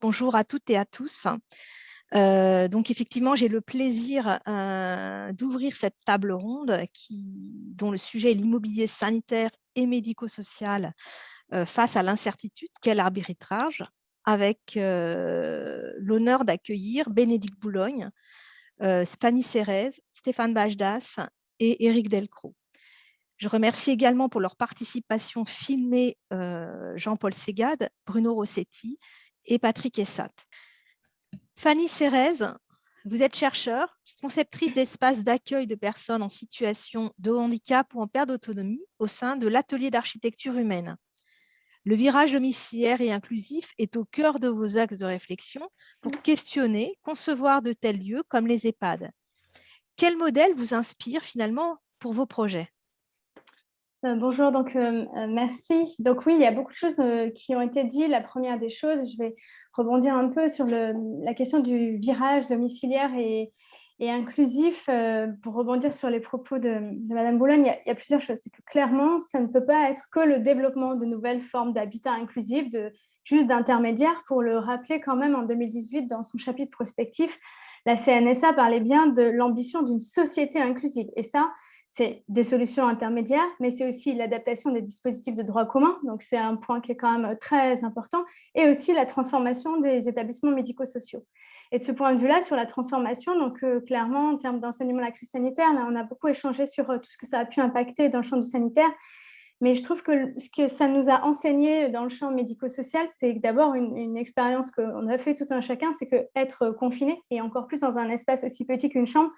Bonjour à toutes et à tous. Donc effectivement, j'ai le plaisir d'ouvrir cette table ronde dont le sujet est l'immobilier sanitaire et médico-social face à l'incertitude, quel arbitrage, avec l'honneur d'accueillir Bénédicte Boulogne, Fanny Serrez, Stéphane Bajdas et Éric Delcros. Je remercie également pour leur participation filmée Jean-Paul Ségade, Bruno Rossetti et Patrick Essat. Fanny Serrez, vous êtes chercheure, conceptrice d'espaces d'accueil de personnes en situation de handicap ou en perte d'autonomie au sein de l'atelier d'architecture humaine. Le virage domiciliaire et inclusif est au cœur de vos axes de réflexion pour questionner, concevoir de tels lieux comme les EHPAD. Quel modèle vous inspire finalement pour vos projets ? Bonjour, merci. Donc oui, il y a beaucoup de choses qui ont été dites. La première des choses, je vais rebondir un peu sur la question du virage domiciliaire et inclusif. Pour rebondir sur les propos de Madame Boulogne, il y a plusieurs choses. C'est que clairement, ça ne peut pas être que le développement de nouvelles formes d'habitat inclusif, juste d'intermédiaires. Pour le rappeler quand même, en 2018, dans son chapitre prospectif, la CNSA parlait bien de l'ambition d'une société inclusive. Et ça, c'est des solutions intermédiaires, mais c'est aussi l'adaptation des dispositifs de droit commun, donc c'est un point qui est quand même très important, et aussi la transformation des établissements médico-sociaux. Et de ce point de vue-là, sur la transformation, clairement, en termes d'enseignement de la crise sanitaire, là, on a beaucoup échangé sur tout ce que ça a pu impacter dans le champ du sanitaire, mais je trouve que ce que ça nous a enseigné dans le champ médico-social, c'est d'abord une expérience qu'on a fait tout un chacun, c'est qu'être confiné, et encore plus dans un espace aussi petit qu'une chambre,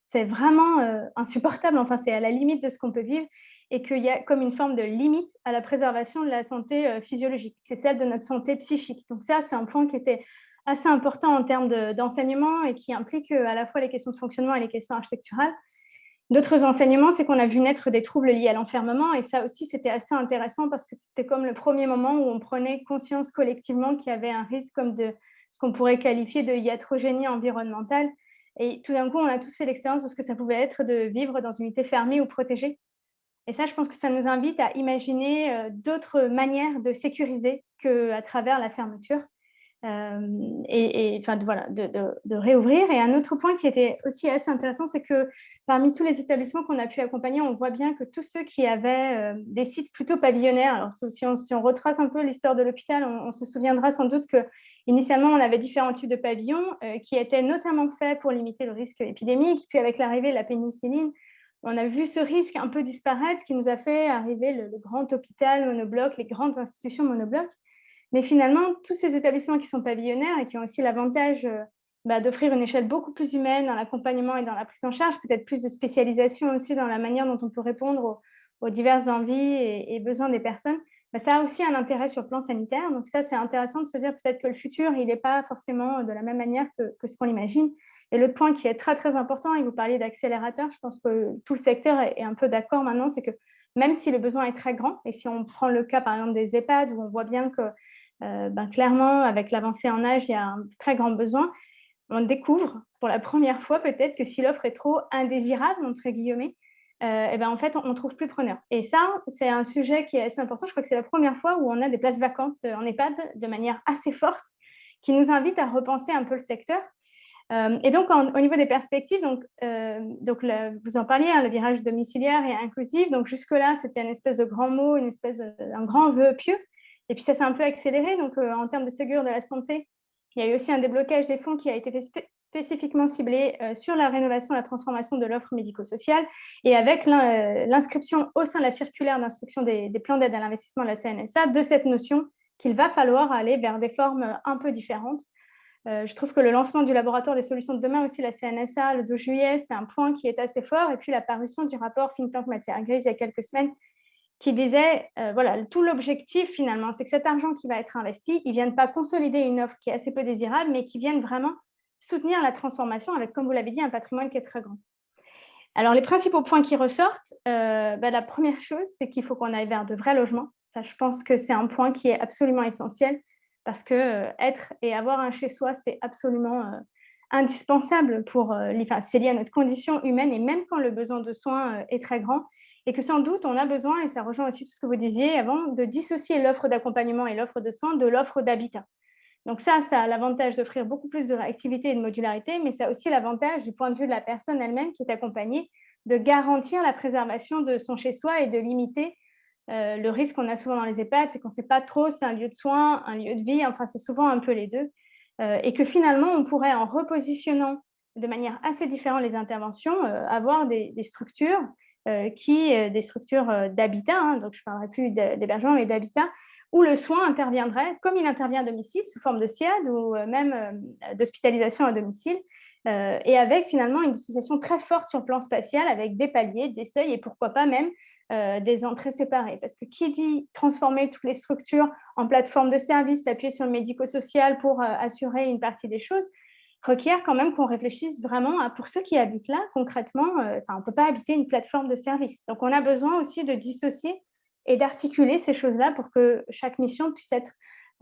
c'est vraiment insupportable, enfin c'est à la limite de ce qu'on peut vivre, et qu'il y a comme une forme de limite à la préservation de la santé physiologique, c'est celle de notre santé psychique. Donc ça, c'est un point qui était assez important en termes d'enseignement et qui implique à la fois les questions de fonctionnement et les questions architecturales. D'autres enseignements, c'est qu'on a vu naître des troubles liés à l'enfermement, et ça aussi, c'était assez intéressant parce que c'était comme le premier moment où on prenait conscience collectivement qu'il y avait un risque comme de ce qu'on pourrait qualifier de iatrogénie environnementale. Et tout d'un coup, on a tous fait l'expérience de ce que ça pouvait être de vivre dans une unité fermée ou protégée. Et ça, je pense que ça nous invite à imaginer d'autres manières de sécuriser qu'à travers la fermeture. De réouvrir. Et un autre point qui était aussi assez intéressant, c'est que parmi tous les établissements qu'on a pu accompagner, on voit bien que tous ceux qui avaient des sites plutôt pavillonnaires, alors si on retrace un peu l'histoire de l'hôpital, on se souviendra sans doute qu'initialement, on avait différents types de pavillons qui étaient notamment faits pour limiter le risque épidémique. Puis avec l'arrivée de la pénicilline, on a vu ce risque un peu disparaître, qui nous a fait arriver le grand hôpital monobloc, les grandes institutions monobloc. Mais finalement, tous ces établissements qui sont pavillonnaires et qui ont aussi l'avantage d'offrir une échelle beaucoup plus humaine dans l'accompagnement et dans la prise en charge, peut-être plus de spécialisation aussi dans la manière dont on peut répondre aux diverses envies et besoins des personnes, ça a aussi un intérêt sur le plan sanitaire. Donc ça, c'est intéressant de se dire peut-être que le futur, il n'est pas forcément de la même manière que ce qu'on imagine. Et l'autre point qui est très, très important, et vous parliez d'accélérateur, je pense que tout le secteur est un peu d'accord maintenant, c'est que même si le besoin est très grand, et si on prend le cas par exemple des EHPAD, où on voit bien que clairement, avec l'avancée en âge, il y a un très grand besoin. On découvre pour la première fois peut-être que si l'offre est trop indésirable, entre guillemets, en fait, on ne trouve plus preneur. Et ça, c'est un sujet qui est assez important. Je crois que c'est la première fois où on a des places vacantes en EHPAD de manière assez forte, qui nous invite à repenser un peu le secteur. Et donc, au niveau des perspectives, vous en parliez, le virage domiciliaire et inclusif. Donc, jusque-là, c'était une espèce de grand mot, un grand vœu pieux. Et puis, ça s'est un peu accéléré. Donc, en termes de Ségur de la santé, il y a eu aussi un déblocage des fonds qui a été fait spécifiquement ciblé sur la rénovation et la transformation de l'offre médico-sociale, et avec l'inscription au sein de la circulaire d'instruction des plans d'aide à l'investissement de la CNSA de cette notion qu'il va falloir aller vers des formes un peu différentes. Je trouve que le lancement du laboratoire des solutions de demain, aussi la CNSA, le 12 juillet, c'est un point qui est assez fort. Et puis la parution du rapport Think Tank Matière Grise il y a quelques semaines, qui disait, tout l'objectif finalement, c'est que cet argent qui va être investi, il ne vienne pas consolider une offre qui est assez peu désirable, mais qui vienne vraiment soutenir la transformation avec, comme vous l'avez dit, un patrimoine qui est très grand. Alors, les principaux points qui ressortent, la première chose, c'est qu'il faut qu'on aille vers de vrais logements. Ça, je pense que c'est un point qui est absolument essentiel, parce que être et avoir un chez-soi, c'est absolument indispensable c'est lié à notre condition humaine, et même quand le besoin de soins est très grand, et que sans doute, on a besoin, et ça rejoint aussi tout ce que vous disiez avant, de dissocier l'offre d'accompagnement et l'offre de soins de l'offre d'habitat. Donc ça a l'avantage d'offrir beaucoup plus de réactivité et de modularité, mais ça a aussi l'avantage du point de vue de la personne elle-même qui est accompagnée de garantir la préservation de son chez-soi et de limiter le risque qu'on a souvent dans les EHPAD, c'est qu'on ne sait pas trop si c'est un lieu de soins, un lieu de vie, enfin c'est souvent un peu les deux. Et que finalement, on pourrait, en repositionnant de manière assez différente les interventions, avoir des structures des structures d'habitat, hein, donc je ne parlerai plus d'hébergement, mais d'habitat, où le soin interviendrait comme il intervient à domicile, sous forme de SIAD ou même d'hospitalisation à domicile, et avec finalement une dissociation très forte sur le plan spatial, avec des paliers, des seuils et pourquoi pas même des entrées séparées. Parce que qui dit transformer toutes les structures en plateforme de services, s'appuyer sur le médico-social pour assurer une partie des choses, requiert quand même qu'on réfléchisse vraiment à, pour ceux qui habitent là, concrètement, on ne peut pas habiter une plateforme de service. Donc, on a besoin aussi de dissocier et d'articuler ces choses-là pour que chaque mission puisse être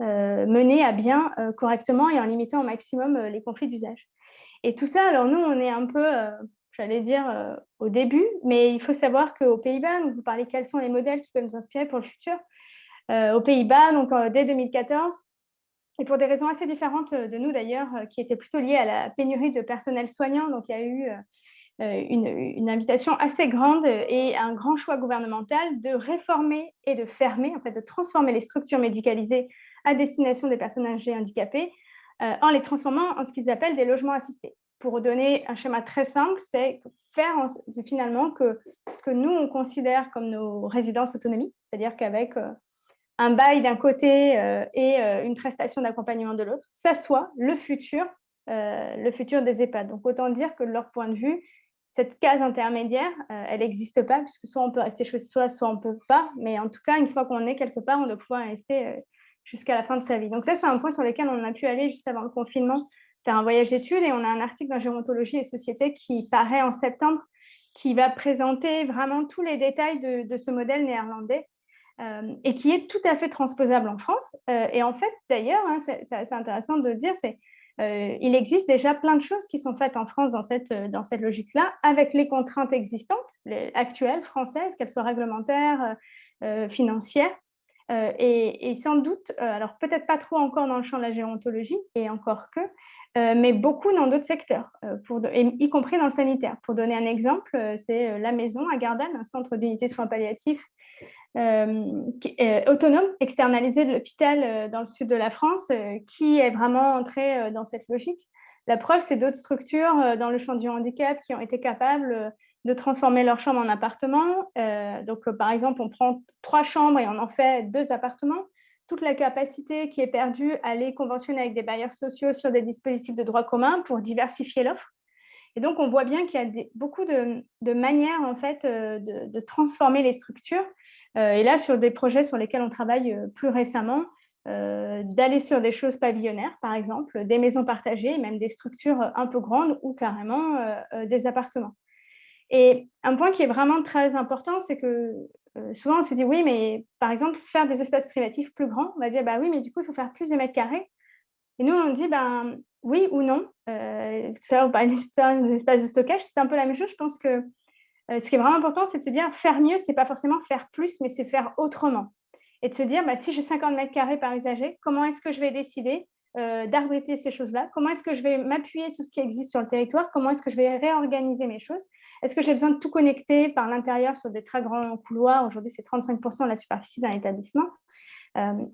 menée à bien correctement et en limitant au maximum les conflits d'usage. Et tout ça, alors nous, on est un peu, j'allais dire, au début, mais il faut savoir qu'aux Pays-Bas, vous parlez quels sont les modèles qui peuvent nous inspirer pour le futur. Aux Pays-Bas, donc dès 2014, et pour des raisons assez différentes de nous d'ailleurs, qui étaient plutôt liées à la pénurie de personnel soignant. Donc, il y a eu une invitation assez grande et un grand choix gouvernemental de réformer et de fermer, en fait, de transformer les structures médicalisées à destination des personnes âgées handicapées en les transformant en ce qu'ils appellent des logements assistés. Pour donner un schéma très simple, c'est faire finalement que ce que nous, on considère comme nos résidences autonomie, c'est-à-dire qu'avec un bail d'un côté et une prestation d'accompagnement de l'autre, ça soit le futur des EHPAD. Donc, autant dire que de leur point de vue, cette case intermédiaire, elle n'existe pas, puisque soit on peut rester chez soi, soit on ne peut pas. Mais en tout cas, une fois qu'on est quelque part, on doit pouvoir rester jusqu'à la fin de sa vie. Donc ça, c'est un point sur lequel on a pu aller juste avant le confinement, faire un voyage d'études. Et on a un article dans Gérontologie et Société qui paraît en septembre, qui va présenter vraiment tous les détails de ce modèle néerlandais. Et qui est tout à fait transposable en France. Et en fait, d'ailleurs, hein, c'est assez intéressant de dire, il existe déjà plein de choses qui sont faites en France dans cette logique-là, avec les contraintes existantes, actuelles, françaises, qu'elles soient réglementaires, financières. Et sans doute, alors peut-être pas trop encore dans le champ de la gérontologie, et encore que, mais beaucoup dans d'autres secteurs, y compris dans le sanitaire. Pour donner un exemple, c'est La Maison à Gardanne, un centre d'unité soins palliatifs autonome, externalisé de l'hôpital dans le sud de la France, qui est vraiment entré dans cette logique. La preuve, c'est d'autres structures dans le champ du handicap qui ont été capables de transformer leur chambre en appartement. Donc, par exemple, on prend 3 chambres et on en fait 2 appartements. Toute la capacité qui est perdue à aller conventionner avec des bailleurs sociaux sur des dispositifs de droit commun pour diversifier l'offre. Et donc, on voit bien qu'il y a beaucoup de manières en fait, de transformer les structures. Et là, sur des projets sur lesquels on travaille plus récemment, d'aller sur des choses pavillonnaires, par exemple, des maisons partagées, même des structures un peu grandes ou carrément des appartements. Et un point qui est vraiment très important, c'est que souvent on se dit oui, mais par exemple, faire des espaces privatifs plus grands, on va dire bah oui, mais du coup, il faut faire plus de mètres carrés. Et nous, on dit ben oui ou non. Ça, on parle des espaces de stockage, c'est un peu la même chose. Je pense que ce qui est vraiment important, c'est de se dire faire mieux, ce n'est pas forcément faire plus, mais c'est faire autrement. Et de se dire, bah, si j'ai 50 mètres carrés par usager, comment est-ce que je vais décider d'abriter ces choses-là? Comment est-ce que je vais m'appuyer sur ce qui existe sur le territoire? Comment est-ce que je vais réorganiser mes choses? Est-ce que j'ai besoin de tout connecter par l'intérieur sur des très grands couloirs? Aujourd'hui, c'est 35% de la superficie d'un établissement.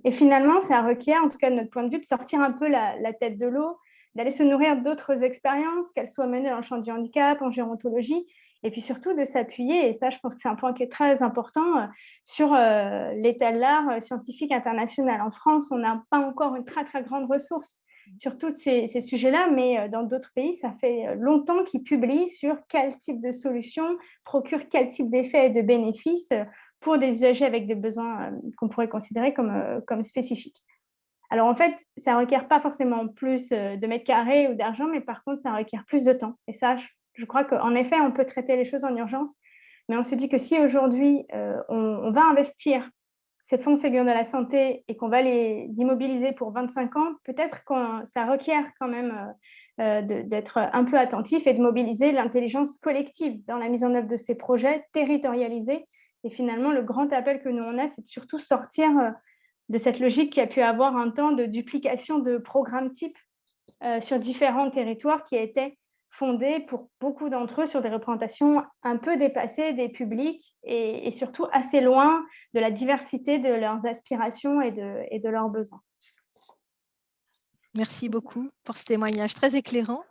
Et finalement, ça requiert, en tout cas de notre point de vue, de sortir un peu la tête de l'eau, d'aller se nourrir d'autres expériences, qu'elles soient menées dans le champ du handicap, en gérontologie, et puis surtout de s'appuyer, et ça je pense que c'est un point qui est très important, sur l'état de l'art scientifique international. En France, on n'a pas encore une très très grande ressource sur tous ces sujets-là, mais dans d'autres pays, ça fait longtemps qu'ils publient sur quel type de solution procure quel type d'effets et de bénéfices pour des usagers avec des besoins qu'on pourrait considérer comme spécifiques. Alors en fait, ça ne requiert pas forcément plus de mètres carrés ou d'argent, mais par contre, ça requiert plus de temps. Et ça, je crois qu'en effet, on peut traiter les choses en urgence, mais on se dit que si aujourd'hui, on va investir ces fonds Ségur de la santé et qu'on va les immobiliser pour 25 ans, peut-être que ça requiert quand même d'être un peu attentif et de mobiliser l'intelligence collective dans la mise en œuvre de ces projets territorialisés. Et finalement, le grand appel que nous on a, c'est de surtout sortir cette logique qui a pu avoir un temps de duplication de programmes types sur différents territoires qui étaient fondés pour beaucoup d'entre eux sur des représentations un peu dépassées des publics et surtout assez loin de la diversité de leurs aspirations et de leurs besoins. Merci beaucoup pour ce témoignage très éclairant.